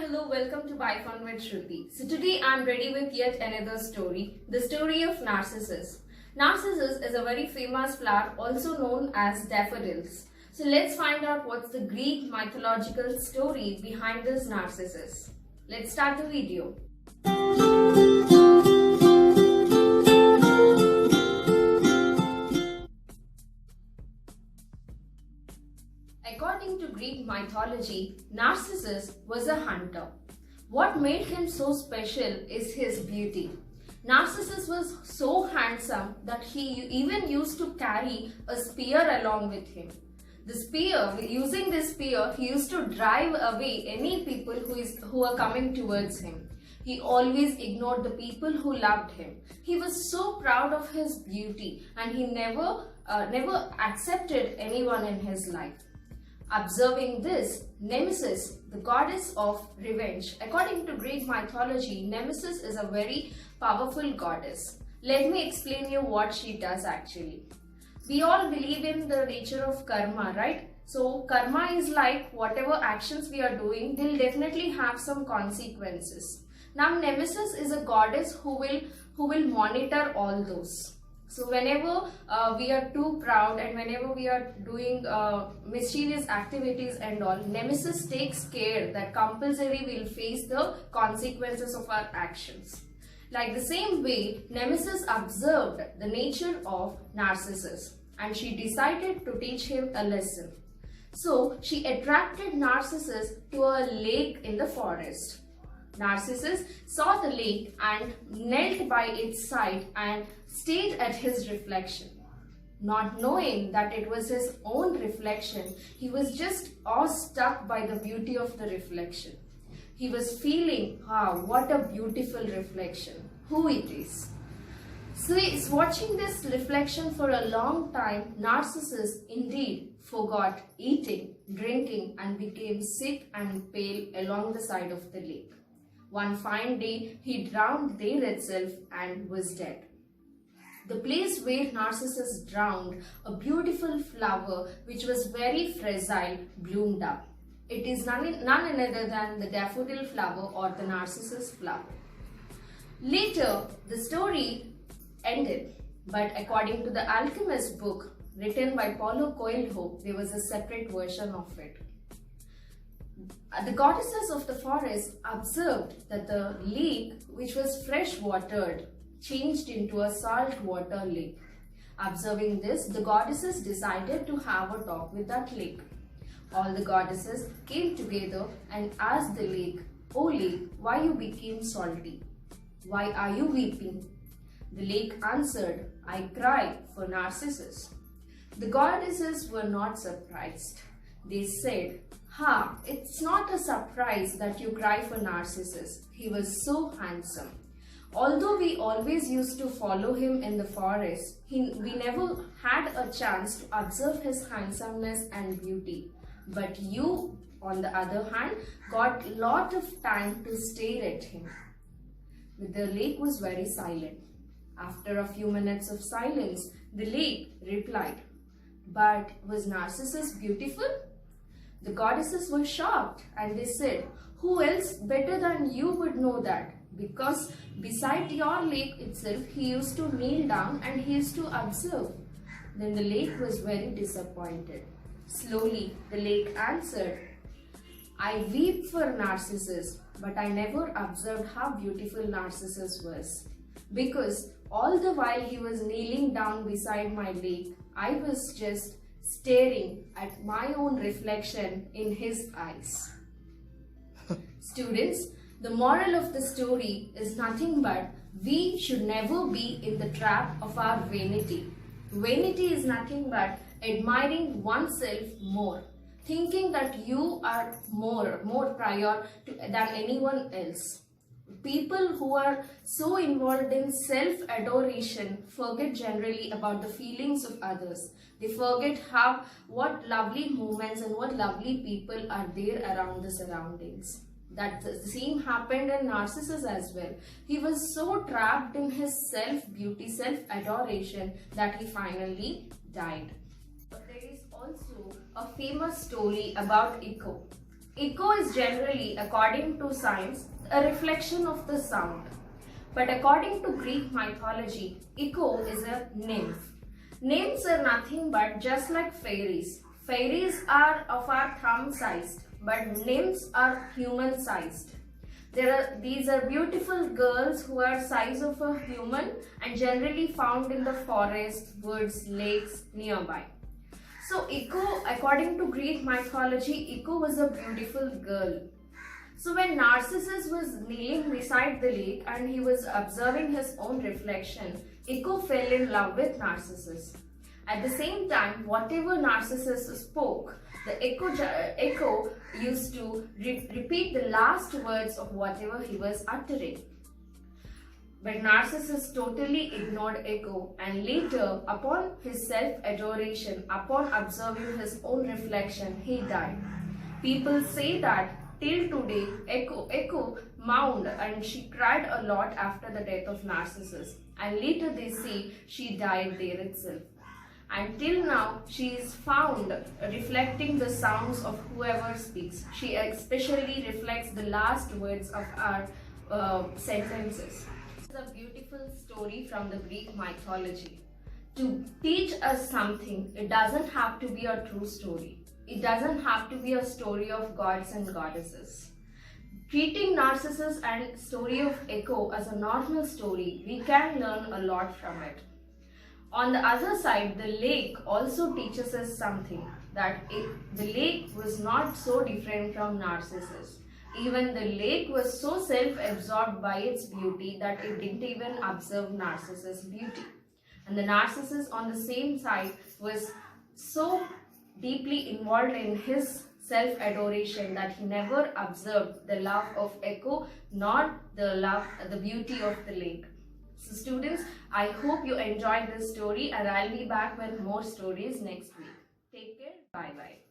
Hello, welcome to By Fun with Shruti. So today I'm ready with yet another story, the story of Narcissus. Narcissus is a very famous flower also known as daffodils. So let's find out what's the Greek mythological story behind this Narcissus. Let's start the video. According to Greek mythology, Narcissus was a hunter. What made him so special is his beauty. Narcissus was so handsome that he even used to carry a spear along with him. Using this spear, he used to drive away any people who are coming towards him. He always ignored the people who loved him. He was so proud of his beauty and he never accepted anyone in his life. Observing this, Nemesis, the goddess of revenge. According to Greek mythology, Nemesis is a very powerful goddess. Let me explain you what she does actually. We all believe in the nature of karma, right? So karma is like whatever actions we are doing, they'll definitely have some consequences. Now Nemesis is a goddess who will monitor all those. So whenever we are too proud and whenever we are doing mischievous activities and all, Nemesis takes care that compulsory we'll face the consequences of our actions. Like the same way, Nemesis observed the nature of Narcissus and she decided to teach him a lesson. So she attracted Narcissus to a lake in the forest. Narcissus saw the lake and knelt by its side and stared at his reflection. Not knowing that it was his own reflection, he was just awestruck by the beauty of the reflection. He was feeling, what a beautiful reflection, who it is. So he's watching this reflection for a long time. Narcissus indeed forgot eating, drinking and became sick and pale along the side of the lake. One fine day, he drowned there itself and was dead. The place where Narcissus drowned, a beautiful flower which was very fragile bloomed up. It is none other than the daffodil flower or the Narcissus flower. Later, the story ended, but according to the Alchemist book written by Paulo Coelho, there was a separate version of it. The goddesses of the forest observed that the lake, which was fresh watered, changed into a salt water lake. Observing this, the goddesses decided to have a talk with that lake. All the goddesses came together and asked the lake, "O lake, why you became salty? Why are you weeping?" The lake answered, "I cry for Narcissus." The goddesses were not surprised. They said, it's not a surprise that you cry for Narcissus. He was so handsome. Although we always used to follow him in the forest, we never had a chance to observe his handsomeness and beauty. But you, on the other hand, got a lot of time to stare at him. The lake was very silent. After a few minutes of silence, the lake replied, "But was Narcissus beautiful?" The goddesses were shocked and they said, "Who else better than you would know that? Because beside your lake itself, he used to kneel down and he used to observe." Then the lake was very disappointed. Slowly, the lake answered, "I weep for Narcissus, but I never observed how beautiful Narcissus was. Because all the while he was kneeling down beside my lake, I was just staring at my own reflection in his eyes." Students, the moral of the story is nothing but we should never be in the trap of our vanity. Vanity is nothing but admiring oneself more, thinking that you are more prior than anyone else. People who are so involved in self-adoration forget generally about the feelings of others. They forget what lovely moments and what lovely people are there around the surroundings. That the same happened in Narcissus as well. He was so trapped in his self-beauty, self-adoration that he finally died. But there is also a famous story about Echo. Echo is generally, according to science, a reflection of the sound. But according to Greek mythology, echo is a nymph. Nymphs are nothing but just like fairies. Fairies are of our thumb sized, but nymphs are human sized. These are beautiful girls who are size of a human and generally found in the forest, woods, lakes nearby. So Echo, according to Greek mythology, Echo was a beautiful girl. So when Narcissus was kneeling beside the lake and he was observing his own reflection, Echo fell in love with Narcissus. At the same time, whatever Narcissus spoke, the echo used to repeat the last words of whatever he was uttering. But Narcissus totally ignored Echo, and later, upon his self-adoration, upon observing his own reflection, he died. People say that till today, Echo mourned and she cried a lot after the death of Narcissus, and later they say she died there itself. Until now, she is found reflecting the sounds of whoever speaks. She especially reflects the last words of our sentences. This is a beautiful story from the Greek mythology. To teach us something, it doesn't have to be a true story. It doesn't have to be a story of gods and goddesses. Treating Narcissus and story of Echo as a normal story, we can learn a lot from it. On the other side, the lake also teaches us something, that the lake was not so different from Narcissus. Even the lake was so self-absorbed by its beauty that it didn't even observe Narcissus' beauty. And the Narcissus on the same side was so deeply involved in his self-adoration that he never observed the love of Echo nor the beauty of the lake. So students, I hope you enjoyed this story and I'll be back with more stories next week. Take care. Bye-bye.